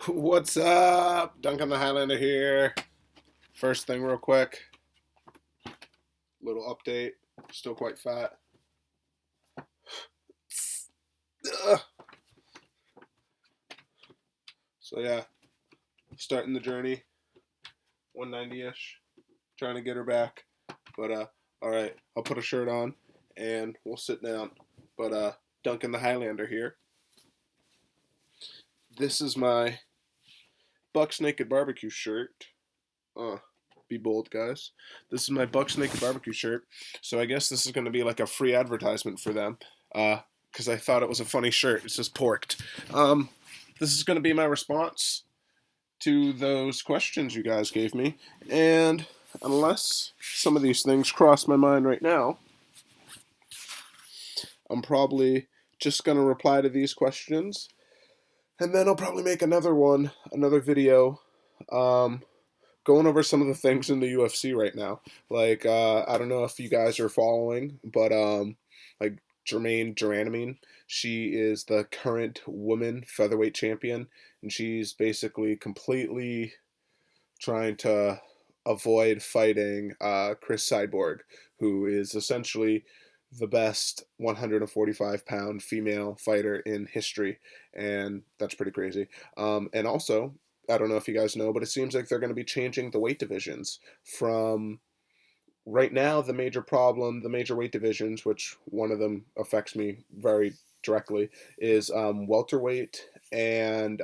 What's up? Duncan the Highlander here. First thing, real quick, little update. Still quite fat. Ugh. So, yeah, starting the journey, 190 ish. Trying to get her back. But, alright, I'll put a shirt on and we'll sit down. But, Duncan the Highlander here. This is my Bucks Naked Barbecue shirt. Be bold, guys. This is my Bucks Naked Barbecue shirt. So I guess this is going to be like a free advertisement for them. Because I thought it was a funny shirt. It says porked. This is going to be my response to those questions you guys gave me. And unless some of these things cross my mind right now, I'm probably just going to reply to these questions. And then I'll probably make another video, going over some of the things in the UFC right now. Like, I don't know if you guys are following, but like Jermaine Duranamine, she is the current woman featherweight champion, and she's basically completely trying to avoid fighting Chris Cyborg, who is essentially the best 145-pound female fighter in history, and that's pretty crazy. And also, I don't know if you guys know, but it seems like they're going to be changing the weight divisions from right now. The major weight divisions, which one of them affects me very directly, is welterweight and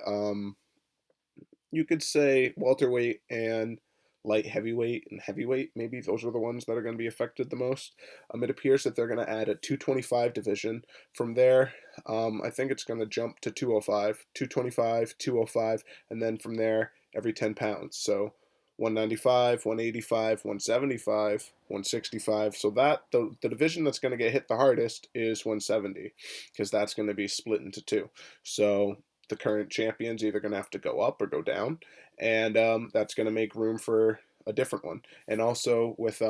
you could say welterweight and light heavyweight and heavyweight. Maybe those are the ones that are going to be affected the most. It appears that they're going to add a 225 division. From there, I think it's going to jump to 205, 225, 205, and then from there, every 10 pounds. So 195, 185, 175, 165. So the division that's going to get hit the hardest is 170, because that's going to be split into two. So the current champion's either going to have to go up or go down, and that's going to make room for a different one. And also with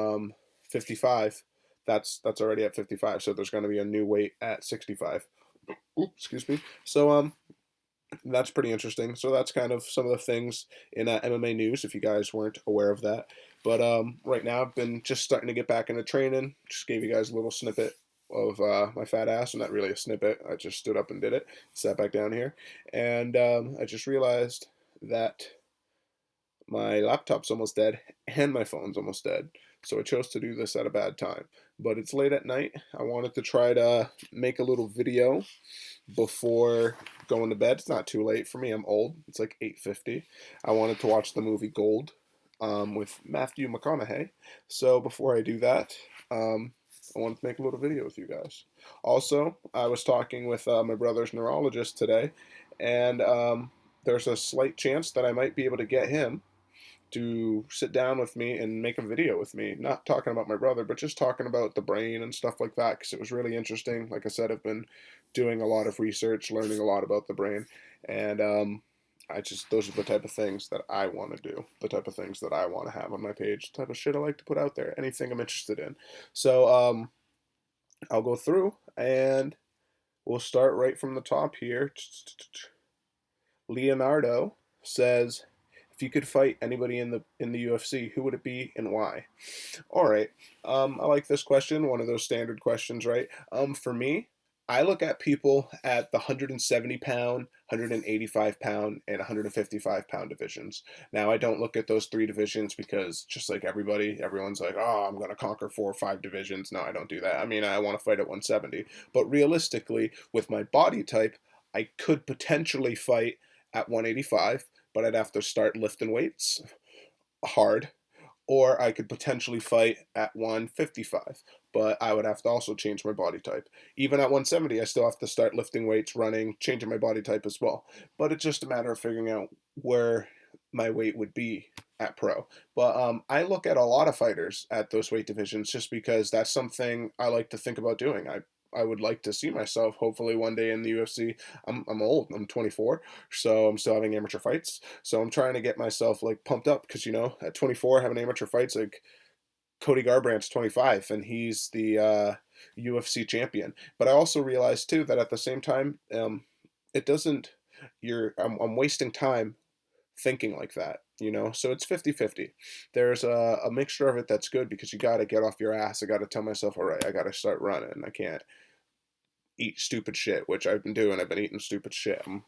55, that's already at 55, so there's going to be a new weight at 65. Ooh, excuse me. So that's pretty interesting. So that's kind of some of the things in MMA news, if you guys weren't aware of that. But right now, I've been just starting to get back into training. Just gave you guys a little snippet of my fat ass. Not really a snippet. I just stood up and did it. Sat back down here. And I just realized that my laptop's almost dead and my phone's almost dead. So I chose to do this at a bad time. But it's late at night. I wanted to try to make a little video before going to bed. It's not too late for me. I'm old. It's like 8:50. I wanted to watch the movie Gold with Matthew McConaughey. So before I do that, I wanted to make a little video with you guys. Also, I was talking with my brother's neurologist today, and there's a slight chance that I might be able to get him to sit down with me and make a video with me. Not talking about my brother, but just talking about the brain and stuff like that, because it was really interesting. Like I said, I've been doing a lot of research, learning a lot about the brain, and those are the type of things that I want to do, the type of things that I want to have on my page, the type of shit I like to put out there, anything I'm interested in. So I'll go through and we'll start right from the top here. Leonardo says, if you could fight anybody in the UFC, who would it be and why? All right. I like this question. One of those standard questions, right? For me, I look at people at the 170-pound, 185-pound, and 155-pound divisions. Now, I don't look at those three divisions because just like everyone's like, oh, I'm going to conquer 4 or 5 divisions. No, I don't do that. I mean, I want to fight at 170. But realistically, with my body type, I could potentially fight at 185, but I'd have to start lifting weights hard, or I could potentially fight at 155, but I would have to also change my body type. Even at 170, I still have to start lifting weights, running, changing my body type as well. But it's just a matter of figuring out where my weight would be at pro. But I look at a lot of fighters at those weight divisions just because that's something I like to think about doing. I would like to see myself hopefully one day in the UFC. I'm old. I'm 24, so I'm still having amateur fights. So I'm trying to get myself like pumped up because at 24 having amateur fights, like Cody Garbrandt's 25 and he's the UFC champion. But I also realized too that at the same time, it doesn't. I'm wasting time thinking like that, you know? So it's 50-50. There's a mixture of it that's good because you got to get off your ass. I got to tell myself, all right, I got to start running. I can't eat stupid shit, which I've been doing. I've been eating stupid shit. I'm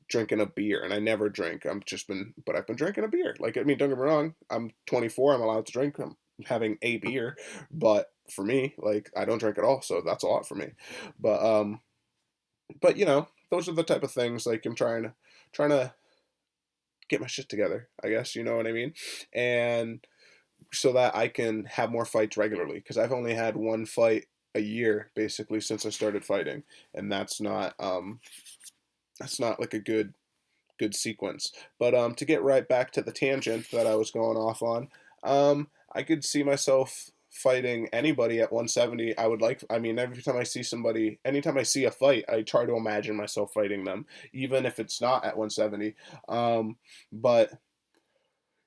drinking a beer, and I never drink. But I've been drinking a beer. Like, I mean, don't get me wrong. I'm 24. I'm allowed to drink. I'm having a beer, but for me, like, I don't drink at all, so that's a lot for me. But but you know, those are the type of things like I'm trying to get my shit together. I guess you know what I mean, and so that I can have more fights regularly because I've only had one fight a year basically since I started fighting, and that's not like a good sequence. But to get right back to the tangent that I was going off on, I could see myself fighting anybody at 170. I mean, every time I see somebody, anytime I see a fight, I try to imagine myself fighting them, even if it's not at 170. But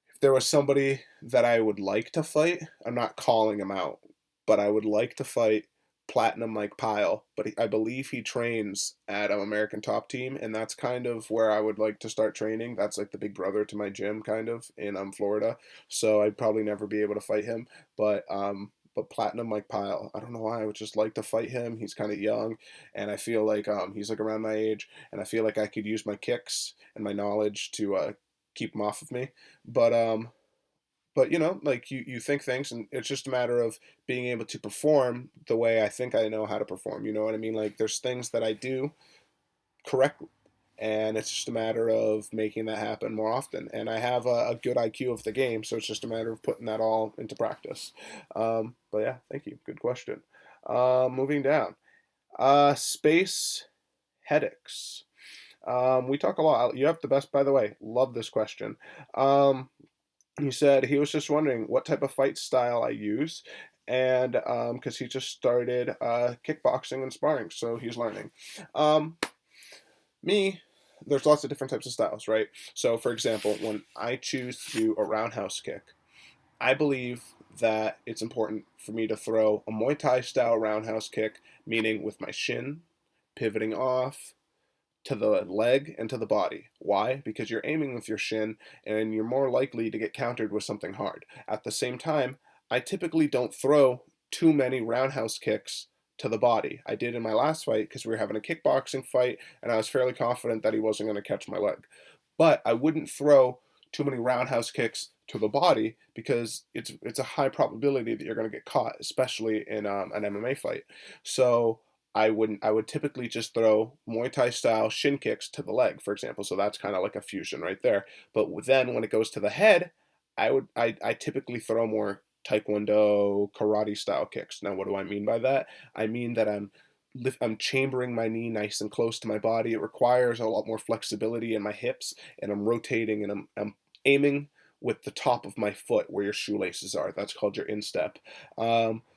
if there was somebody that I would like to fight, I'm not calling him out, but I would like to fight Platinum Mike Pyle. But I believe he trains at an American Top Team, and that's kind of where I would like to start training. That's like the big brother to my gym, kind of in Florida. So I'd probably never be able to fight him, but Platinum Mike Pyle, I don't know why I would just like to fight him. He's kind of young, and I feel like he's like around my age, and I feel like I could use my kicks and my knowledge to keep him off of me. But but you know, like you think things, and it's just a matter of being able to perform the way I think I know how to perform. You know what I mean? Like there's things that I do correctly, and it's just a matter of making that happen more often. And I have a good IQ of the game, so it's just a matter of putting that all into practice. But yeah, thank you. Good question. Moving down. Space headaches. We talk a lot. You have the best, by the way. Love this question. He said he was just wondering what type of fight style I use, and because he just started kickboxing and sparring, so he's learning. Um, Me, there's lots of different types of styles, right? So, for example, when I choose to do a roundhouse kick, I believe that it's important for me to throw a Muay Thai style roundhouse kick, meaning with my shin pivoting off to the leg and to the body. Why? Because you're aiming with your shin and you're more likely to get countered with something hard. At the same time, I typically don't throw too many roundhouse kicks to the body. I did in my last fight because we were having a kickboxing fight and I was fairly confident that he wasn't going to catch my leg. But I wouldn't throw too many roundhouse kicks to the body because it's a high probability that you're going to get caught, especially in an MMA fight. So I would typically just throw Muay Thai style shin kicks to the leg, for example. So that's kind of like a fusion right there. But then when it goes to the head, I typically throw more Taekwondo karate style kicks. Now, what do I mean by that? I mean that I'm chambering my knee nice and close to my body. It requires a lot more flexibility in my hips, and I'm rotating and I'm aiming with the top of my foot where your shoelaces are. That's called your instep.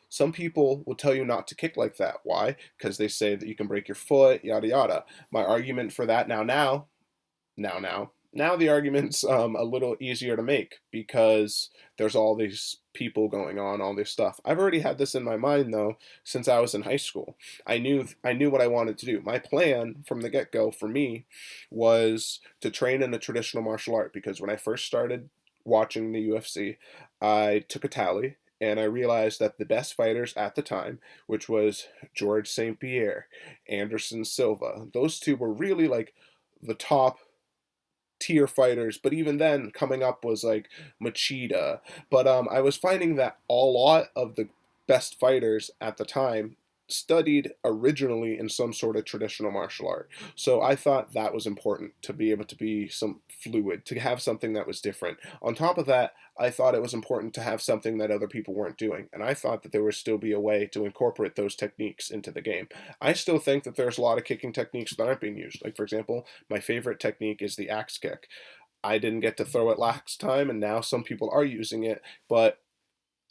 Some people will tell you not to kick like that. Why? Because they say that you can break your foot, yada yada. My argument for that now the argument's a little easier to make because there's all these people going on, all this stuff. I've already had this in my mind though since I was in high school. I knew what I wanted to do. My plan from the get-go for me was to train in a traditional martial art because when I first started watching the UFC, I took a tally and I realized that the best fighters at the time, which was George St. Pierre, Anderson Silva, those two were really like the top tier fighters, but even then coming up was like Machida. But I was finding that a lot of the best fighters at the time studied originally in some sort of traditional martial art. So I thought that was important to be able to be some fluid, to have something that was different. On top of that, I thought it was important to have something that other people weren't doing. And I thought that there would still be a way to incorporate those techniques into the game. I still think that there's a lot of kicking techniques that aren't being used. Like, for example, my favorite technique is the axe kick. I didn't get to throw it last time, and now some people are using it, but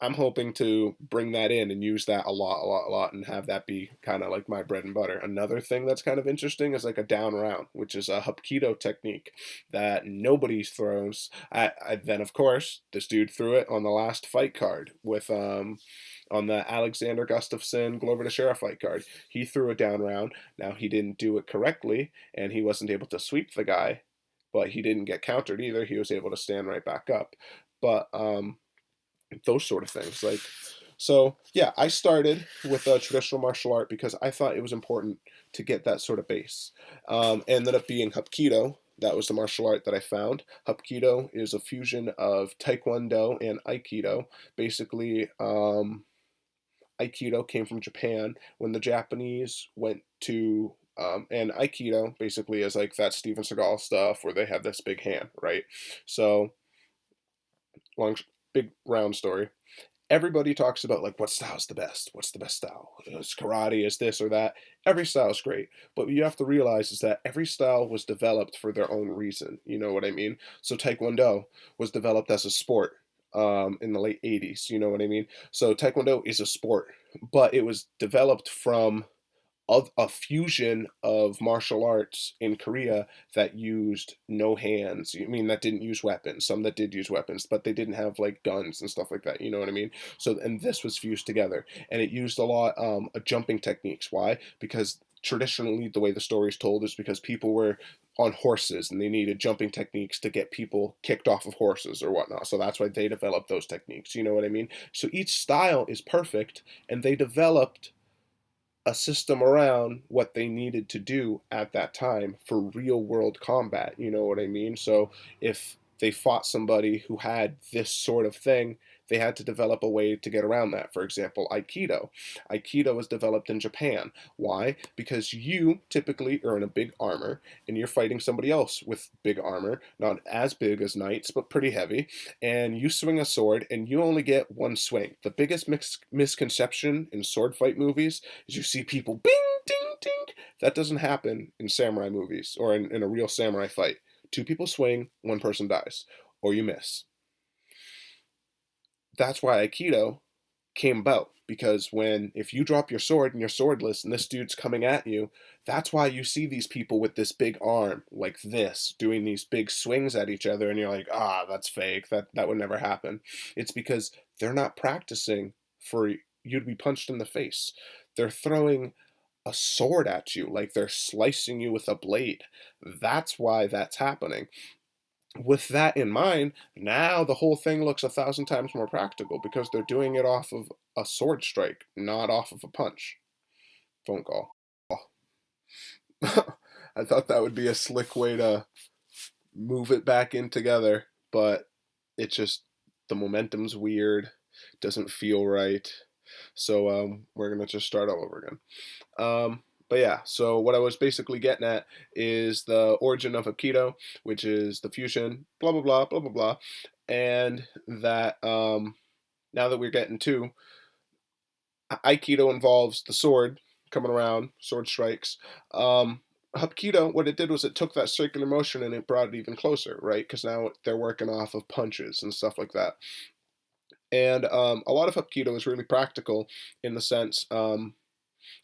I'm hoping to bring that in and use that a lot, and have that be kind of like my bread and butter. Another thing that's kind of interesting is like a down round, which is a Hapkido technique that nobody throws. Then, of course, this dude threw it on the last fight card with on the Alexander Gustafsson Glover Teixeira fight card. He threw a down round. Now he didn't do it correctly, and he wasn't able to sweep the guy but he didn't get countered either. He was able to stand right back up. But those sort of things, like, so yeah, I started with a traditional martial art because I thought it was important to get that sort of base. Ended up being Hapkido. That was the martial art that I found. Hapkido is a fusion of Taekwondo and Aikido. Basically, Aikido came from Japan when the Japanese went to, and Aikido basically is like that Steven Seagal stuff where they have this big hand, right? So, long, big round story. Everybody talks about like what style is the best. What's the best style? Is karate? Is this or that? Every style is great, but what you have to realize is that every style was developed for their own reason. You know what I mean? So Taekwondo was developed as a sport in the late '80s. You know what I mean? So Taekwondo is a sport, but it was developed from of a fusion of martial arts in Korea that used no hands. I mean, that didn't use weapons. Some that did use weapons, but they didn't have like guns and stuff like that. You know what I mean? So, and this was fused together, and it used a lot of jumping techniques. Why? Because traditionally, the way the story is told is because people were on horses and they needed jumping techniques to get people kicked off of horses or whatnot. So that's why they developed those techniques. You know what I mean? So each style is perfect, and they developed a system around what they needed to do at that time for real world combat. You know what I mean? So if they fought somebody who had this sort of thing, they had to develop a way to get around that. For example, Aikido. Aikido was developed in Japan. Why? Because you typically are in a big armor and you're fighting somebody else with big armor, not as big as knights, but pretty heavy, and you swing a sword and you only get one swing. The biggest misconception in sword fight movies is you see people bing, ding, ding. That doesn't happen in samurai movies or in a real samurai fight. Two people swing, one person dies, or you miss. That's why Aikido came about, because if you drop your sword and you're swordless and this dude's coming at you, that's why you see these people with this big arm like this doing these big swings at each other, and you're like, that's fake, that would never happen. It's because they're not practicing for you to be punched in the face. They're throwing a sword at you, like they're slicing you with a blade. That's why that's happening. With that in mind, now the whole thing looks 1,000 times more practical because they're doing it off of a sword strike, not off of a punch. Phone call. I thought that would be a slick way to move it back in together, but it just, the momentum's weird, doesn't feel right. So we're gonna just start all over again. But yeah, so what I was basically getting at is the origin of Aikido, which is the fusion, blah, blah, blah, blah, blah, blah. And that now that we're getting to Aikido involves the sword coming around, sword strikes. Hapkido, what it did was it took that circular motion and it brought it even closer, right? Because now they're working off of punches and stuff like that. And a lot of Hapkido is really practical in the sense,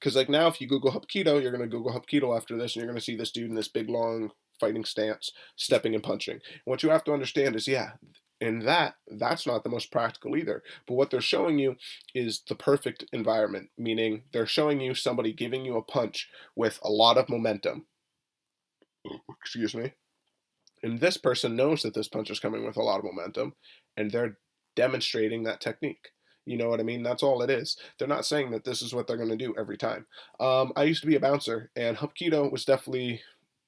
because like now if you Google Hapkido, you're going to Google Hapkido after this, and you're going to see this dude in this big long fighting stance, stepping and punching. And what you have to understand is, yeah, and that's not the most practical either. But what they're showing you is the perfect environment, meaning they're showing you somebody giving you a punch with a lot of momentum. Excuse me. And this person knows that this punch is coming with a lot of momentum, and they're demonstrating that technique. You know what I mean? That's all it is. They're not saying that this is what they're going to do every time. I used to be a bouncer, and Hapkido was definitely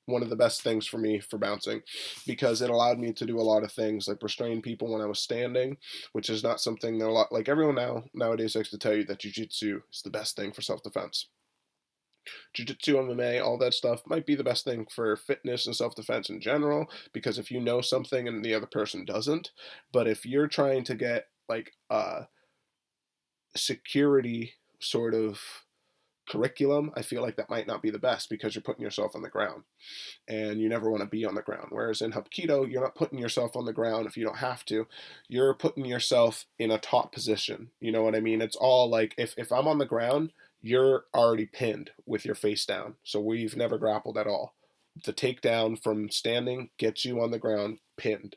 one of the best things for me for bouncing, because it allowed me to do a lot of things like restrain people when I was standing, which is not something that a lot, like everyone nowadays likes to tell you that jiu-jitsu is the best thing for self-defense. Jiu-jitsu, MMA, all that stuff might be the best thing for fitness and self-defense in general, because if you know something and the other person doesn't, but if you're trying to get like a security sort of curriculum, I feel like that might not be the best, because you're putting yourself on the ground and you never want to be on the ground. Whereas in Hapkido, you're not putting yourself on the ground if you don't have to. You're putting yourself in a top position. You know what I mean? It's all like, if I'm on the ground, you're already pinned with your face down. So we've never grappled at all. The takedown from standing gets you on the ground pinned.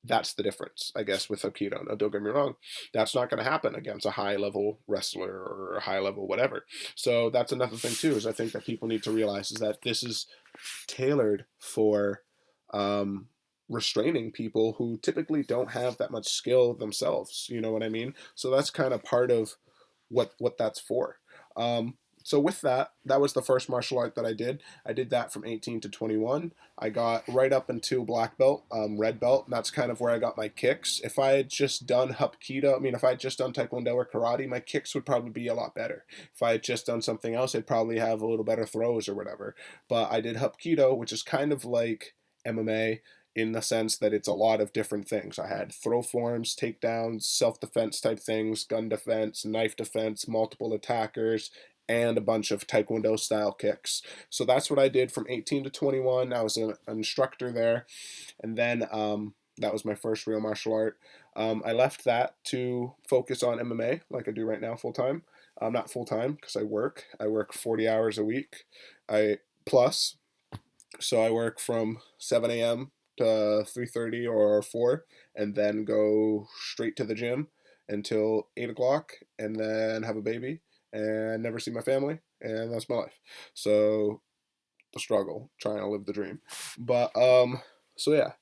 That's the difference, I guess, with Aikido. Now, don't get me wrong, that's not going to happen against a high-level wrestler or a high-level whatever. So that's another thing, too, is I think that people need to realize is that this is tailored for um, restraining people who typically don't have that much skill themselves. You know what I mean? So that's kind of part of what that's for. Um, so with that, that was the first martial art that I did. I did that from 18 to 21. I got right up into black belt, red belt, and that's kind of where I got my kicks. If I had just done Hapkido, I mean, if I had just done Taekwondo or karate, my kicks would probably be a lot better. If I had just done something else, I'd probably have a little better throws or whatever. But I did Hapkido, which is kind of like MMA in the sense that it's a lot of different things. I had throw forms, takedowns, self-defense type things, gun defense, knife defense, multiple attackers, and a bunch of Taekwondo style kicks. So that's what I did from 18 to 21. I was an instructor there. And then that was my first real martial art. I left that to focus on MMA like I do right now full time. Not full time because I work. I work 40 hours a week. I plus so I work from 7 a.m. to 3:30 or 4, and then go straight to the gym until 8 o'clock, and then have a baby and never see my family, and that's my life. So the struggle, trying to live the dream. But so yeah,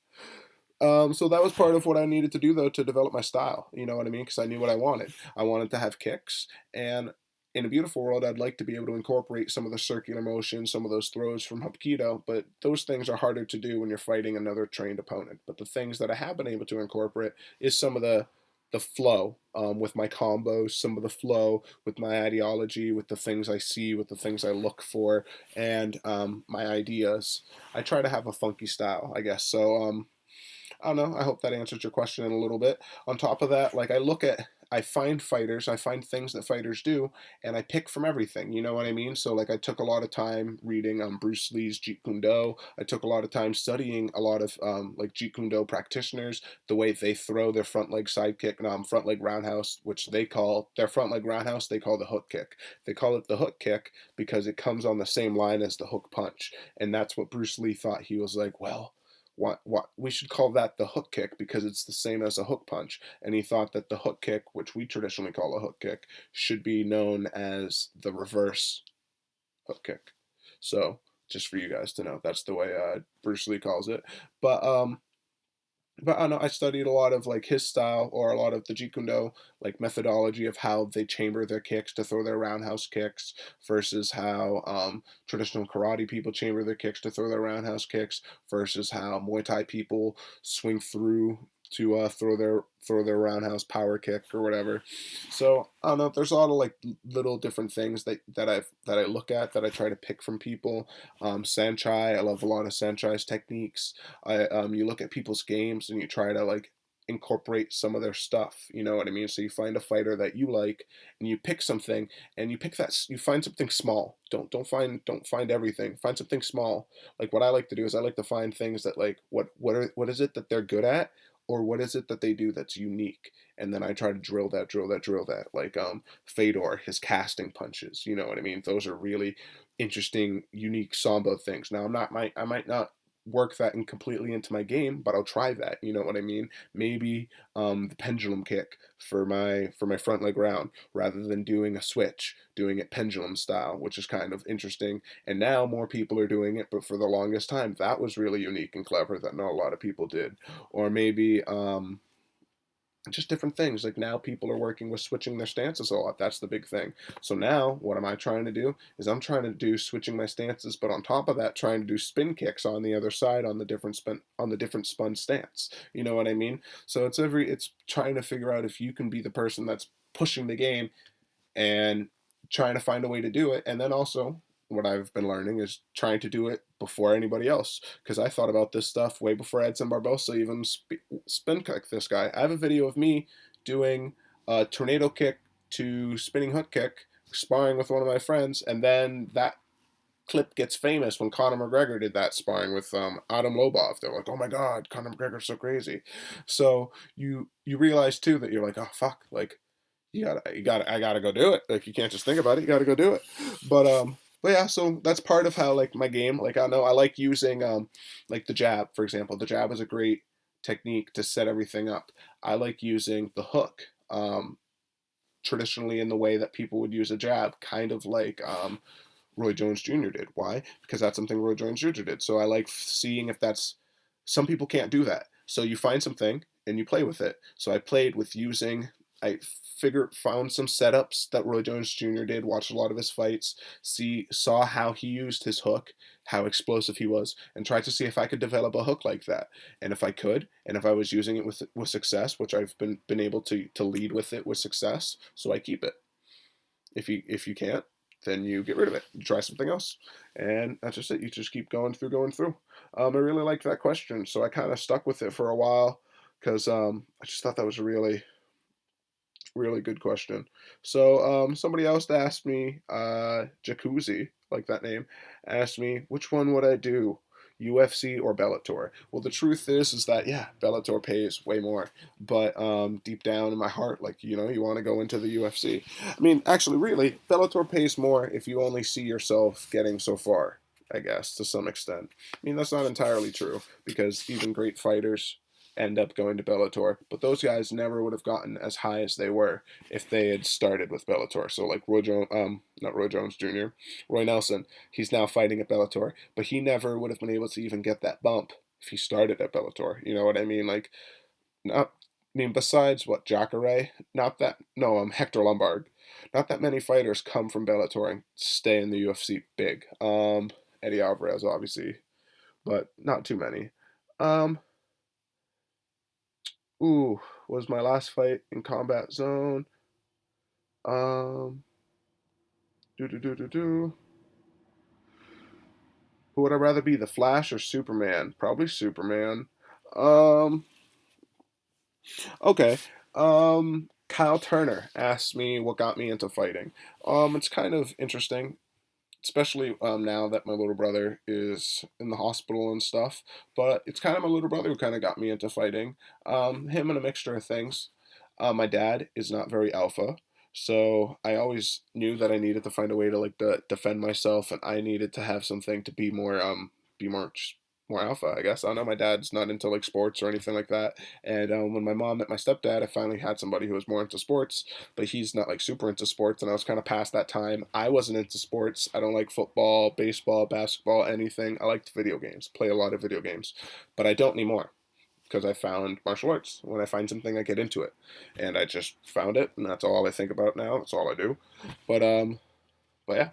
so that was part of what I needed to do though to develop my style. You know what I mean? Because I knew what I wanted. I wanted to have kicks, and in a beautiful world, I'd like to be able to incorporate some of the circular motion, some of those throws from Hapkido, but those things are harder to do when you're fighting another trained opponent. But the things that I have been able to incorporate is some of the flow with my combos, some of the flow with my ideology, with the things I see, with the things I look for, and my ideas. I try to have a funky style, I guess. So I don't know. I hope that answers your question in a little bit. On top of that, like I find fighters, I find things that fighters do, and I pick from everything. You know what I mean? So like I took a lot of time reading Bruce Lee's Jeet Kune Do. I took a lot of time studying a lot of like Jeet Kune Do practitioners, the way they throw their front leg side kick, front leg roundhouse, which they call their front leg roundhouse. They call the hook kick. They call it the hook kick because it comes on the same line as the hook punch, and that's what Bruce Lee thought. He was like, well, what we should call that the hook kick because it's the same as a hook punch, and he thought that the hook kick, which we traditionally call a hook kick, should be known as the reverse hook kick. So just for you guys to know, that's the way Bruce Lee calls it. But but I know I studied a lot of like his style or a lot of the Jeet Kune Do like methodology of how they chamber their kicks to throw their roundhouse kicks versus how traditional karate people chamber their kicks to throw their roundhouse kicks versus how Muay Thai people swing through to throw their roundhouse power kick or whatever. So I don't know. There's a lot of like little different things that I look at that I try to pick from people. Sanchai, I love a lot of Sanchai's techniques. You look at people's games and you try to like incorporate some of their stuff. You know what I mean? So you find a fighter that you like and you pick something and you find something small. Don't find everything. Find something small. Like what I like to do is I like to find things that like what is it that they're good at or what is it that they do that's unique, and then I try to drill that. Like Fedor, his casting punches, you know what I mean? Those are really interesting, unique sambo things. Now I might not work that in completely into my game, but I'll try that. You know what I mean? Maybe the pendulum kick for my front leg round, rather than doing a switch, doing it pendulum style, which is kind of interesting. And now more people are doing it, but for the longest time, that was really unique and clever that not a lot of people did. Or maybe just different things. Like now people are working with switching their stances a lot. That's the big thing. So now what am I trying to do is I'm trying to do switching my stances, but on top of that trying to do spin kicks on the other side on the different spun stance. You know what I mean? So it's trying to figure out if you can be the person that's pushing the game and trying to find a way to do it. And then also, what I've been learning is trying to do it before anybody else. Because I thought about this stuff way before Edson Barbosa even spin kick this guy. I have a video of me doing a tornado kick to spinning hook kick, sparring with one of my friends, and then that clip gets famous when Conor McGregor did that sparring with Adam Lobov. They're like, "Oh my God, Conor McGregor's so crazy." So you realize too that you're like, "Oh fuck!" Like I gotta go do it. Like you can't just think about it. You gotta go do it. But yeah, so that's part of how like my game. Like I know I like using like the jab, for example. The jab is a great technique to set everything up. I like using the hook. Traditionally in the way that people would use a jab, kind of like Roy Jones Jr. did. Why? Because that's something Roy Jones Jr. did. So I like seeing if that's some people can't do that. So you find something and you play with it. So I played with using, I found some setups that Roy Jones Jr. did, watched a lot of his fights, saw how he used his hook, how explosive he was, and tried to see if I could develop a hook like that. And if I could, and if I was using it with success, which I've been able to lead with it with success, so I keep it. If you can't, then you get rid of it. You try something else, and that's just it. You just keep going through, going through. I really liked that question, so I kind of stuck with it for a while because I just thought that was a really good question. So somebody else asked me, Jacuzzi, like that name, asked me which one would I do, UFC or Bellator? Well, the truth is that yeah, Bellator pays way more, but deep down in my heart, like you want to go into the UFC. I mean, actually, really, Bellator pays more if you only see yourself getting so far. I guess to some extent. I mean, that's not entirely true because even great fighters end up going to Bellator, but those guys never would have gotten as high as they were if they had started with Bellator. So like not Roy Jones Jr., Roy Nelson, he's now fighting at Bellator, but he never would have been able to even get that bump if he started at Bellator. You know what I mean? Like, not, I mean, besides what Jacare, not that no, Hector Lombard, not that many fighters come from Bellator and stay in the UFC big. Eddie Alvarez, obviously, but not too many. Um, Ooh, was my last fight in Combat Zone. Um, do do do do do. Who would I rather be, the Flash or Superman? Probably Superman. Um, okay. Kyle Turner asked me what got me into fighting. It's kind of interesting, especially now that my little brother is in the hospital and stuff. But it's kind of my little brother who kind of got me into fighting. Him and a mixture of things. My dad is not very alpha, so I always knew that I needed to find a way to like defend myself, and I needed to have something to be more just more alpha. I guess I don't know. My dad's not into like sports or anything like that, and when my mom met my stepdad, I finally had somebody who was more into sports, but he's not like super into sports, and I was kind of past that time. I wasn't into sports. I don't like football, baseball, basketball, anything. I liked video games, play a lot of video games, but I don't anymore because I found martial arts. When I find something, I get into it, and I just found it, and that's all I think about now. That's all I do. But but yeah,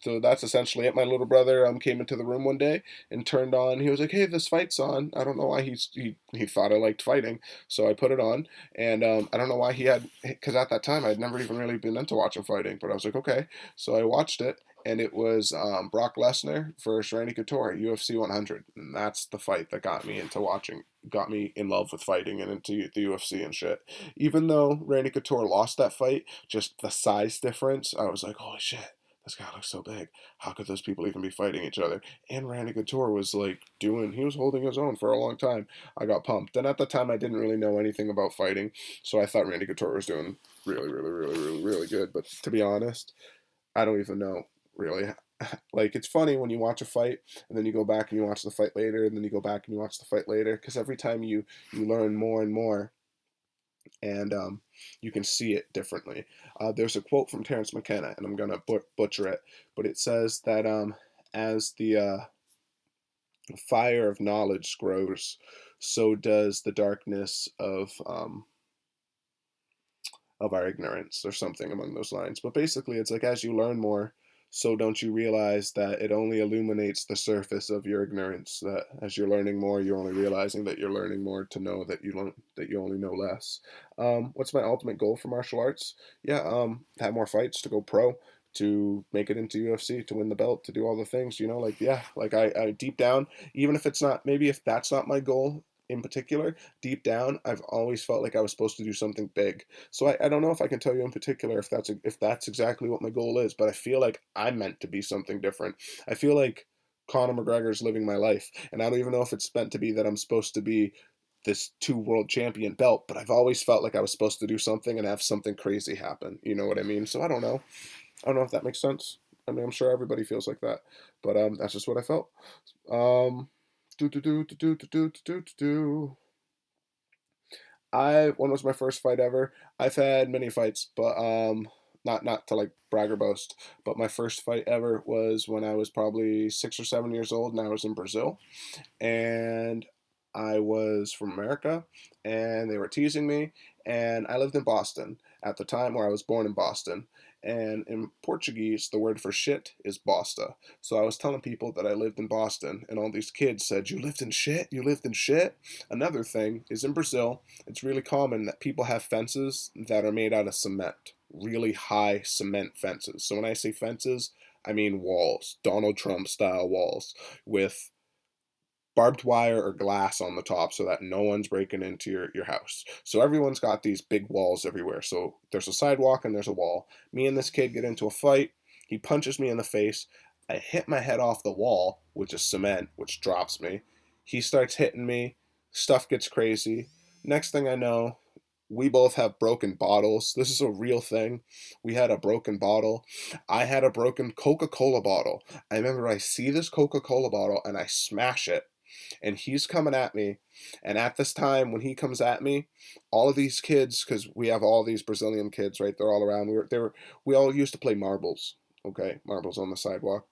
so that's essentially it. My little brother came into the room one day and turned on. He was like, "Hey, this fight's on." I don't know why he thought I liked fighting, so I put it on, and I don't know why he had, because at that time I'd never even really been into watching fighting, but I was like, okay, so I watched it. And it was Brock Lesnar versus Randy Couture, UFC 100, and that's the fight that got me into watching, got me in love with fighting and into the UFC and shit. Even though Randy Couture lost that fight, just the size difference, I was like, holy shit, this guy looks so big. How could those people even be fighting each other? And Randy Couture was like he was holding his own for a long time. I got pumped. And at the time, I didn't really know anything about fighting, so I thought Randy Couture was doing really good. But to be honest, I don't even know really. Like, it's funny when you watch a fight and then you go back and you watch the fight later and then you go back and you watch the fight later, because every time you learn more and more, and you can see it differently. There's a quote from Terrence McKenna, and I'm gonna butcher it, but it says that as the fire of knowledge grows, so does the darkness of our ignorance, or something among those lines. But basically, it's like as you learn more, so don't you realize that it only illuminates the surface of your ignorance? That as you're learning more, you're only realizing that you're learning more to know that you only know less. What's my ultimate goal for martial arts? Yeah, have more fights, to go pro, to make it into UFC, to win the belt, to do all the things. Like yeah, like I deep down, even if it's not, maybe if that's not my goal in particular, deep down, I've always felt like I was supposed to do something big. So I don't know if I can tell you in particular if that's exactly what my goal is, but I feel like I'm meant to be something different. I feel like Conor McGregor's living my life, and I don't even know if it's meant to be that I'm supposed to be this two world champion belt, but I've always felt like I was supposed to do something and have something crazy happen. You know what I mean? So I don't know. I don't know if that makes sense. I mean, I'm sure everybody feels like that, but that's just what I felt. Um, do do do do do do do do do. When was my first fight ever? I've had many fights, but not to like brag or boast, but my first fight ever was when I was probably 6 or 7 years old, and I was in Brazil, and I was from America, and they were teasing me. And I lived in Boston at the time, where I was born in Boston. And in Portuguese, the word for shit is bosta. So I was telling people that I lived in Boston, and all these kids said, "You lived in shit? You lived in shit?" Another thing is, in Brazil, it's really common that people have fences that are made out of cement, really high cement fences. So when I say fences, I mean walls, Donald Trump style walls with barbed wire or glass on the top so that no one's breaking into your house. So everyone's got these big walls everywhere. So there's a sidewalk and there's a wall. Me and this kid get into a fight. He punches me in the face. I hit my head off the wall, which is cement, which drops me. He starts hitting me. Stuff gets crazy. Next thing I know, we both have broken bottles. This is a real thing. We had a broken bottle. I had a broken Coca-Cola bottle. I remember I see this Coca-Cola bottle and I smash it, and he's coming at me. And at this time, when he comes at me, all of these kids, because we have all these Brazilian kids, right? They're all around. We all used to play marbles. Okay, marbles on the sidewalk.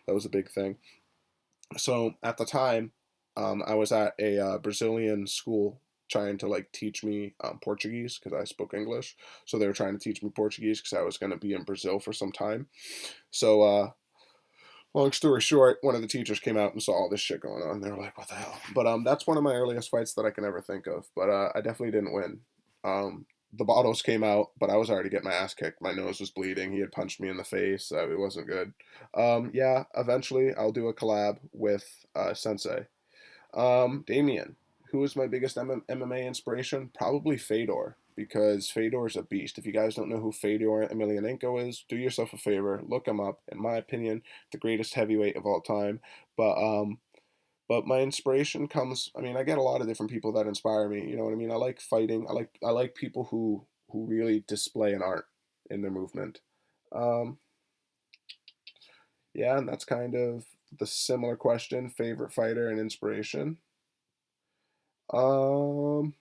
That was a big thing. So at the time, I was at a Brazilian school trying to like teach me Portuguese because I spoke English. So they were trying to teach me Portuguese because I was going to be in Brazil for some time. So long story short, one of the teachers came out and saw all this shit going on. They were like, "What the hell?" But that's one of my earliest fights that I can ever think of. But I definitely didn't win. The bottles came out, but I was already getting my ass kicked. My nose was bleeding. He had punched me in the face. It wasn't good. Yeah, eventually I'll do a collab with Sensei. Damien, who is my biggest MMA inspiration? Probably Fedor, because Fedor is a beast. If you guys don't know who Fedor Emelianenko is, do yourself a favor, look him up. In my opinion, the greatest heavyweight of all time. But but my inspiration comes. I mean, I get a lot of different people that inspire me. You know what I mean? I like fighting. I like people who really display an art in their movement. Um, yeah, and that's kind of the similar question: favorite fighter and inspiration. Um,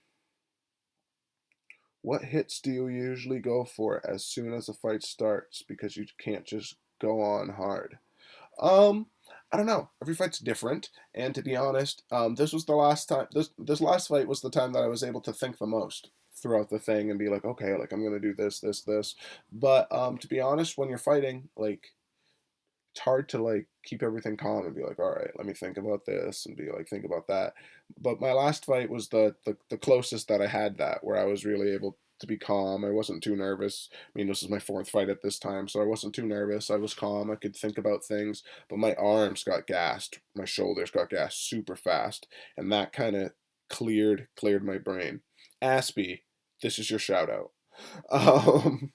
what hits do you usually go for as soon as a fight starts because you can't just go on hard? Um, I don't know. Every fight's different, and to be honest, this was the last time. This last fight was the time that I was able to think the most throughout the thing and be like, okay, like I'm gonna do this, this, this. But to be honest, when you're fighting, like it's hard to like keep everything calm and be like, all right, let me think about this and be like, think about that. But my last fight was the closest that I had that, where I was really able to be calm. I wasn't too nervous. I mean, this is my fourth fight at this time, so I wasn't too nervous. I was calm. I could think about things, but my arms got gassed. My shoulders got gassed super fast, and that kind of cleared my brain. Aspie, this is your shout out. Um,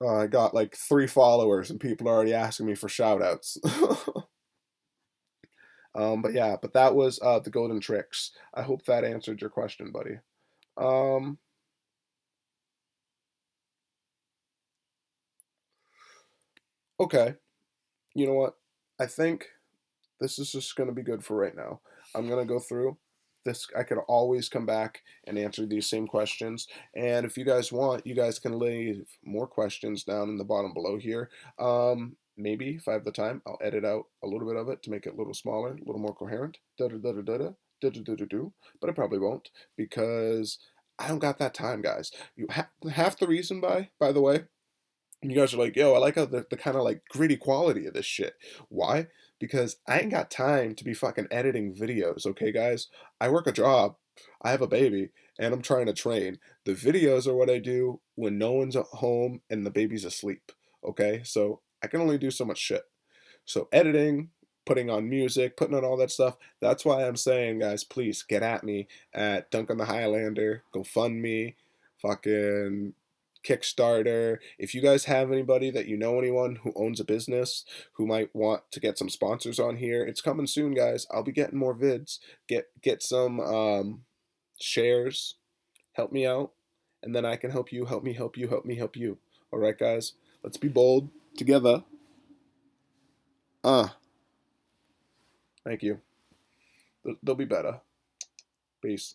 I got like 3 followers and people are already asking me for shout outs. But yeah, but that was the golden tricks. I hope that answered your question, buddy. Um, okay, you know what? I think this is just going to be good for right now. I'm going to go through this. I could always come back and answer these same questions. And if you guys want, you guys can leave more questions down in the bottom below here. Maybe if I have the time, I'll edit out a little bit of it to make it a little smaller, a little more coherent. Da da da da da da da da da da. But I probably won't because I don't got that time, guys. Half the reason, by the way, you guys are like, yo, I like how the kind of like gritty quality of this shit. Why? Because I ain't got time to be fucking editing videos, okay, guys? I work a job, I have a baby, and I'm trying to train. The videos are what I do when no one's at home and the baby's asleep, okay? So I can only do so much shit. So editing, putting on music, putting on all that stuff. That's why I'm saying, guys, please get at me at Duncan the Highlander, GoFundMe, fucking Kickstarter. If you guys have anybody that you know anyone who owns a business who might want to get some sponsors on here, it's coming soon, guys. I'll be getting more vids. Get some shares. Help me out, and then I can help you. Help me. Help you. Help me. Help you. All right, guys. Let's be bold together. Uh, Thank you. They'll be better. Peace.